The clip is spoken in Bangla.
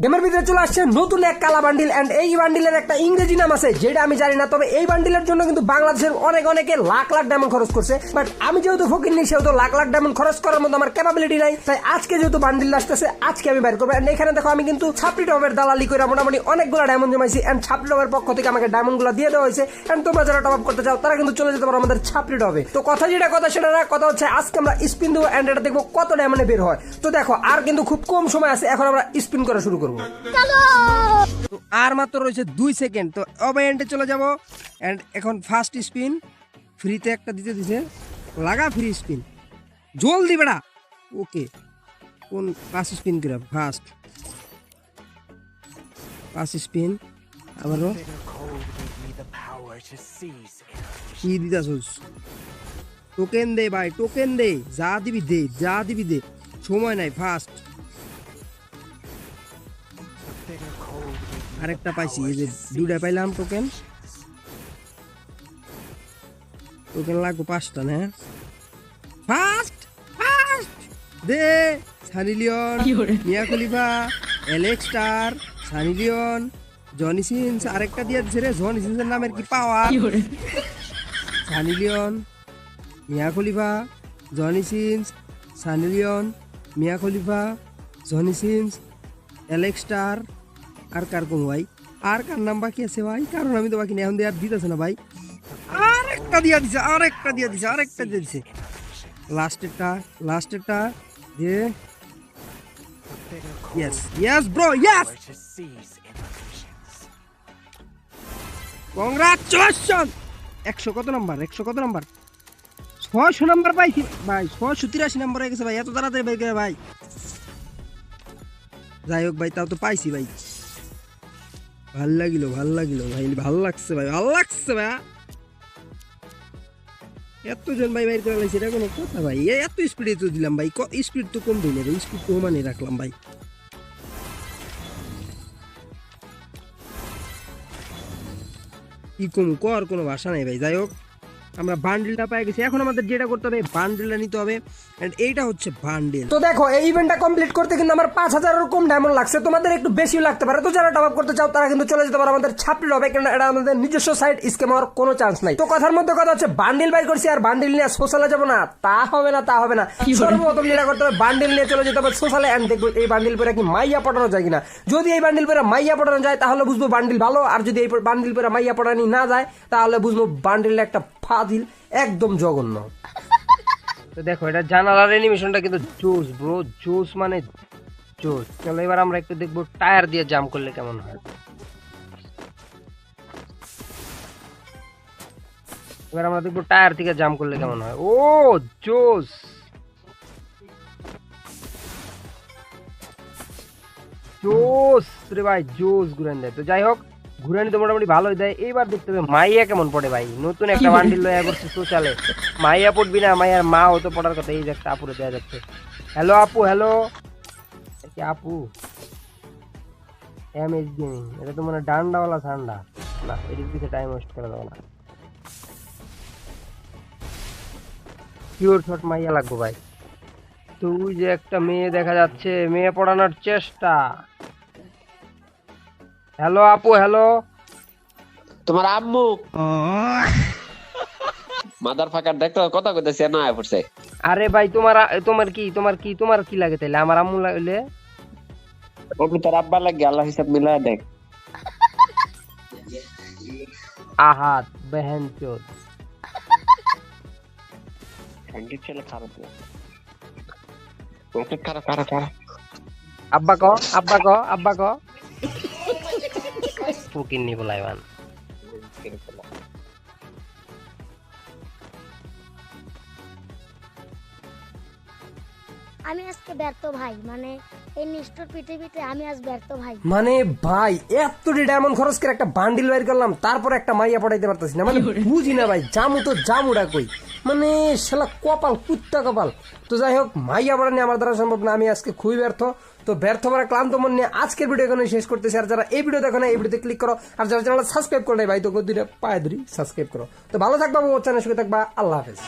গেমের ভিতরে চলে আসছে নতুন এক কালা বান্ডিল এন্ড এই বান্ডিলের একটা ইংরেজি নাম আছে যেটা আমি জানি না, তবে এই বান্ডিলের জন্য কিন্তু বাংলাদেশের অনেকে লাখ লাখ ডায়মন্ড খরচ করছে, বাট আমি যেহেতু ফকির নেই সেহেতু লাখ লাখ ডায়মন্ড খরচ করার মতো আমার ক্যাপাবিলিটি নাই, তাই আজকে যেহেতু বান্ডিল আসতেছে আজকে আমি বাইর করবো। এন্ড এখানে দেখো আমি কিন্তু ছাপড়ি টপের দালালি করে মোটামুটি অনেকগুলো ডায়মন্ড জমাইছি এন্ড ছাপড়ি টপের পক্ষ থেকে আমাকে ডায়মন্ড গুলো দিয়ে দেওয়া হয়েছে এন্ড তোমরা যারা টপ আপ করতে চাও তারা কিন্তু চলে যেতে পারো আমাদের ছাপড়ি টপে। তো কথা যেটা কথা সেটা না, কথা হচ্ছে আজকে আমরা স্পিন দেবো এন্ড এটা দেখবো কত ডায়মন্ডে বের হয়। তো দেখো আর কিন্তু খুব কম সময় আছে, এখন আমরা স্পিন করা শুরু করবো। তো আর মাত্র রয়েছে 2 সেকেন্ড, তো অবে এন্ডে চলে যাব এন্ড এখন ফার্স্ট স্পিন ফ্রিতে একটা দিছে লাগা ফ্রি স্পিন জলদি বেড়া। ওকে কোন পাঁচ স্পিন করে ফার্স্ট পাঁচ স্পিন আবারও কি দিতাছস? টোকেন দে ভাই, টোকেন দে, যা দিবি দে, যা দিবি দে, সময় নাই। ফার্স্ট আরেকটা পাইছি, এই যে দুটা পাইলাম টোকেন। টোকেন লাগবো 5টা না? ফার্স্ট ফার্স্ট দে Sunny Leone, Mia Khalifa, Alex Star, Sunny Leone, Johnny Sins. আরেকটা দিয়ে দিছে রে, জনি সিন্সের নামের কি power? Sunny Leone, Mia Khalifa, Johnny Sins, Sunny Leone, Mia Khalifa, Johnny Sins, Alex Star. আর কার কম ভাই? আর কার নাম বাকি আছে ভাই? কারণ আমি তো বাকি নেই, এখন দিয়ে আর দিতেছে না ভাই। আরেকটা দিয়ে দিছে, আরেকটা দিয়ে দিছে, আরেকটা দিয়ে দিছে। লাস্টেরটা যে yes yes bro yes, congratulation. 100 কত নাম্বার? 100 কত নাম্বার? 600 নাম্বার পাইছি ভাই, 683 নাম্বার হয়ে গেছে ভাই, এত তাড়াতাড়ি বের করে ভাই। যাই হোক ভাই, তাও তো পাইছি ভাই, ভাল লাগিল ভাই, ভাল লাগছে ভাই, ভাল লাগছে ভাই। এতজন ভাই বাইর করে লাগছে, এটা কোনো কথা ভাই? এত স্পিডে তো দিলাম ভাই, স্পিড তো কম দিই না, স্পিড তো মানে রাখলাম ভাই। কি কম কর, কোনো ভাষা নাই ভাই। যাই হোক আমরা বান্ডেলটা পেয়ে গেছি, এখন আমাদের যেটা করতে হবে বান্ডেলটা নিতে হবে এন্ড এইটা হচ্ছে বান্ডেল। তো দেখো এই ইভেন্টটা কমপ্লিট করতে কিন্তু আমার 5000 এর কম ডায়মন্ড লাগছে, তোমাদের একটু বেশি লাগতে পারে। তো যারা টপ আপ করতে চাও তারা কিন্তু চলে যেতে পারো আমাদের ছাপড়ি হবে, কারণ এটা আমাদের নিজস্ব সাইট, স্ক্যাম হওয়ার কোনো চান্স নাই। তো কথার মধ্যে কথা হচ্ছে বান্ডেল বাই করছি আর বান্ডেল নিয়ে সোশ্যালে যাবো না, তা হবে না, তা হবে না। সর্বপ্রথম যেটা করতে হবে বান্ডেল নিয়ে চলে যেতে হবে সোশ্যালে এন্ড দেখবো এই বান্ডেল পরে কি মাইয়া পটানো যায় কিনা। যদি এই বান্ডেল পরে মাইয়া পটানো যায় তাহলে বুঝবো বান্ডেল ভালো, আর যদি এই বান্ডেল পরে মাইয়া পটানি না যায় তাহলে বুঝবো বান্ডেল একটা ফাজিল, একদম জঘন্য। তো দেখো এটা জানালার অ্যানিমেশনটা কিন্তু জোস ব্রো, জোস মানে জোস। চলো এবার আমরা একটু দেখবো টায়ার দিয়ে জাম করলে কেমন হয়। এবার আমরা দেখবো টায়ার থেকে জাম করলে কেমন হয়। ও জোস, জোস রে ভাই, জোস ঘুরান দেয়। তো যাই হোক ঘুরানি তো মোটামুটি ভালোই দেয়। এইবার দেখতে হবে মাইয়া কেমন পড়ে ভাই, নতুন একটা বান্ডিল লয়া করছে সোশ্যালে। মাইয়া পড়বি না, মাইয়ার মা হতো পড়ার কথা। এই যে একটা আপুরে দেওয়া যাচ্ছে। হ্যালো আপু, হ্যালো আপু, এমএস গেমিং, এটা তো মানে ডান্ডাওয়ালা ঠান্ডা না, এদিক দিকে টাইম ওয়েস্ট করে দেবো না। পিওর শট মাইয়া লাগবো ভাই। তো ওই যে একটা মেয়ে দেখা যাচ্ছে, মেয়ে পড়ানোর চেষ্টা। হ্যালো আপু, হ্যালো। তোমার আম্মু মাদার ফাকার দেখতো কথা কইতেছে না আয় পড়ছে। আরে ভাই তোমার কি লাগে তাইলে? আমার আম্মু লাগলে ওকে তোর আব্বা লাগে, আল্লাহ হিসাব মিলায় দেখ। আহাত বেহেন চোদ ঠ্যাঙ্কি ছেলে খারাপ না, ওকে খারাপ। আব্বা ক ফুকিন্নি বলাইবান। আমি আজকে ব্যর্থ ভাই, মানে এই নিষ্ঠুর পৃথিবীতে আমি আজ ব্যর্থ ভাই। মানে ভাই এতটি ডায়মন্ড খরচ করে একটা বান্ডিল বাইর করলাম, তারপর একটা মাইয়া পড়াইতে পারতেছি না, মানে বুঝি না ভাই। জামুটা কই, মানে শালা কপাল, কুত্তা কপাল। তো যাই হোক মাইয়া পড়ানি আমার দ্বারা সম্ভব না, আমি আজকে খুবই ব্যর্থ। তো ব্যর্থ করা ক্লান্ত মন নিয়ে আজকের ভিডিও এখানে শেষ করতেছি। আর যারা এই ভিডিও দেখো না এই ভিডিওতে ক্লিক করো, আর যারা চ্যানেল সাবস্ক্রাইব করে ভাই তো দুইটা পায়ে ধরি সাবস্ক্রাইব করো। তো ভালো থাকবা, চ্যানেল সঙ্গে থাকবা, আল্লাহ হাফেজ।